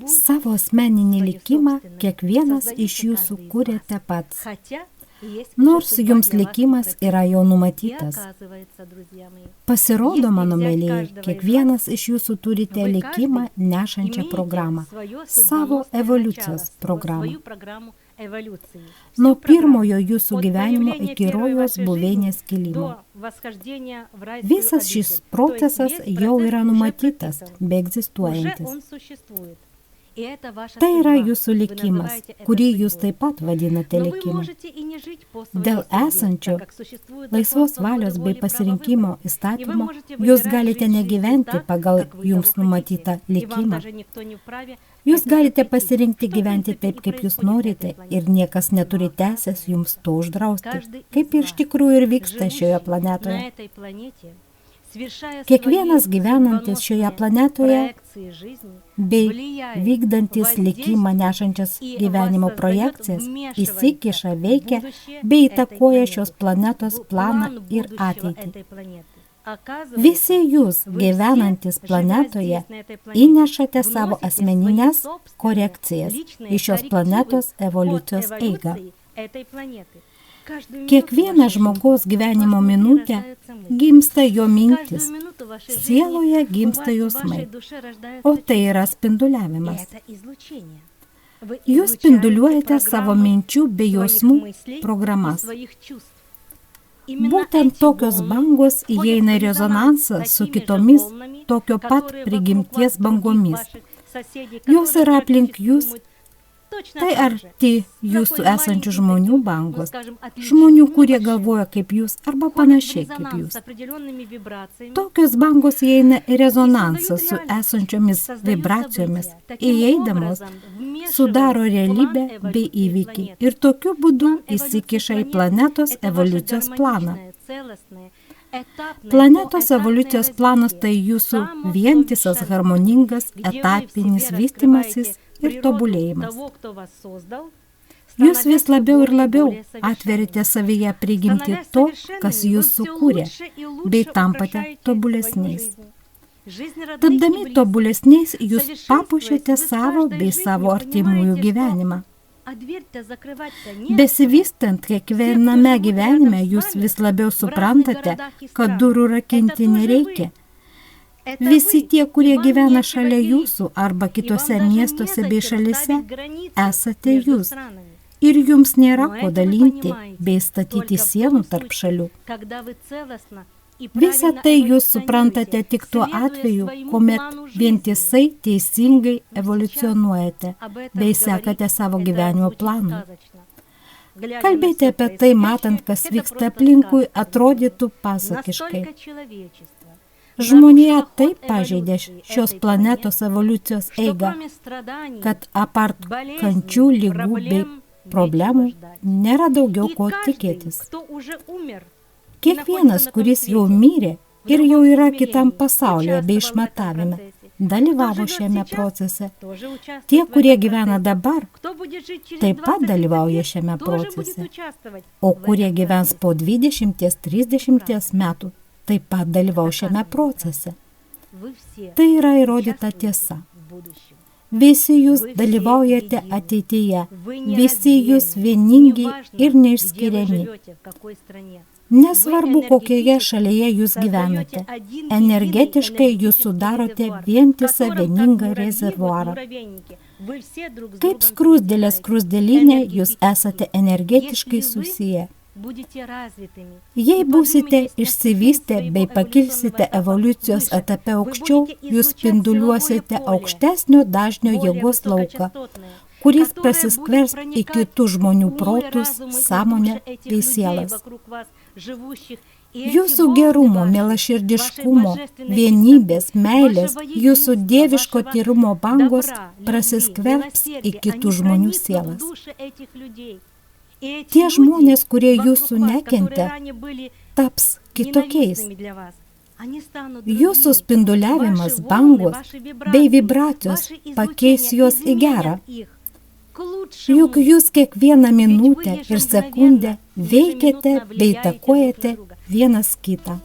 Savo asmeninį likimą kiekvienas iš jūsų kuriate pats. Nors jums likimas yra jau numatytas. Pasirodo, mano mėlyje, kiekvienas iš jūsų turite likimą nešančią programą, savo evoliucijos programą. Nuo pirmojo jūsų gyvenimo iki rojaus buveinės kilimo. Visas šis procesas jau yra numatytas, bei egzistuojantis. Tai yra jūsų likimas, kurį jūs taip pat vadinate likimu. Dėl esančio laisvos valios bei pasirinkimo įstatymo jūs galite negyventi pagal jums numatytą likimą. Jūs galite pasirinkti gyventi taip, kaip jūs norite, ir niekas neturi teisės jums to uždrausti, kaip iš tikrųjų ir vyksta šioje planetoje. Kiekvienas gyvenantis šioje planetoje bei vykdantis likimą nešančias gyvenimo projekcijas įsikiša, veikia bei įtakoja šios planetos planą ir ateitį. Visi jūs gyvenantis planetoje įnešate savo asmeninės korekcijas į šios planetos evoliucijos eigą. Kiekvieną žmogaus gyvenimo minutę gimsta jo mintis, sieloje gimsta jausmai, o tai yra spinduliavimas. Jūs spinduliuojate savo minčių bei jausmų programas. Būtent tokios bangos įeina į rezonansą su kitomis tokio pat prigimties bangomis. Jos yra aplink jūs. Tai arti jūsų esančių žmonių bangos, žmonių, kurie galvoja kaip jūs arba panašiai kaip jūs. Tokios bangos įeina į rezonansą su esančiomis vibracijomis, įeidamos sudaro realybę bei įvykį ir tokiu būdu įsikiša į planetos evoliucijos planą. Planetos evoliucijos planas tai jūsų vientisas, harmoningas, etapinis vystymasis ir tobulėjimas. Jūs vis labiau ir labiau atverite savyje prigimti to, kas jūs sukūrė, bei tampate tobulesniais. Tapdami tobulesniais, jūs papuošiate savo bei savo artimųjų gyvenimą. Besivystant kiekviename gyvenime, jūs vis labiau suprantate, kad durų rakinti nereikia. Visi tie, kurie gyvena šalia jūsų arba kitose miestuose bei šalyse, esate jūs. Ir jums nėra ko dalinti bei statyti sienų tarp šalių. Visą tai jūs suprantate tik tuo atveju, kuomet vientisai teisingai evoliucionuojate bei sekate savo gyvenimo planą. Kalbėti apie tai, matant, kas vyksta aplinkui, atrodytų pasakiškai. Žmonija taip pažeidė šios planetos evoliucijos eigą, kad apart kančių, ligų bei problemų nėra daugiau ko tikėtis. Kiekvienas, kuris jau mirė ir jau yra kitam pasaulyje bei išmatavime, dalyvavo šiame procese. Tie, kurie gyvena dabar, taip pat dalyvauja šiame procese. O kurie gyvens po 20-30 metų, taip pat dalyvau šiame procese. Tai yra įrodyta tiesa. Visi jūs dalyvaujate ateityje, visi jūs vieningi ir neišskiriami. Nesvarbu, kokioje šalyje jūs gyvenate, energetiškai jūs sudarote vientisą vieningą rezervuarą. Kaip skruzdėlė skruzdėlinė, jūs esate energetiškai susiję. Jei būsite išsivystę bei pakilsite evoliucijos etape aukščiau, jūs spinduliuosite aukštesnio dažnio jėgos lauką, kuris prasiskvers į kitų žmonių protus, sąmonę bei sielas. Jūsų gerumo, mielaširdiškumo, vienybės, meilės, jūsų dieviško tyrumo bangos prasiskverbs į kitų žmonių sielas. Tie žmonės, kurie jūsų nekentė, taps kitokiais. Jūsų spinduliavimas, bangos bei vibracijos pakeis juos į gerą. Juk jūs kiekvieną minutę ir sekundę veikiate bei įtakojate vienas kitą.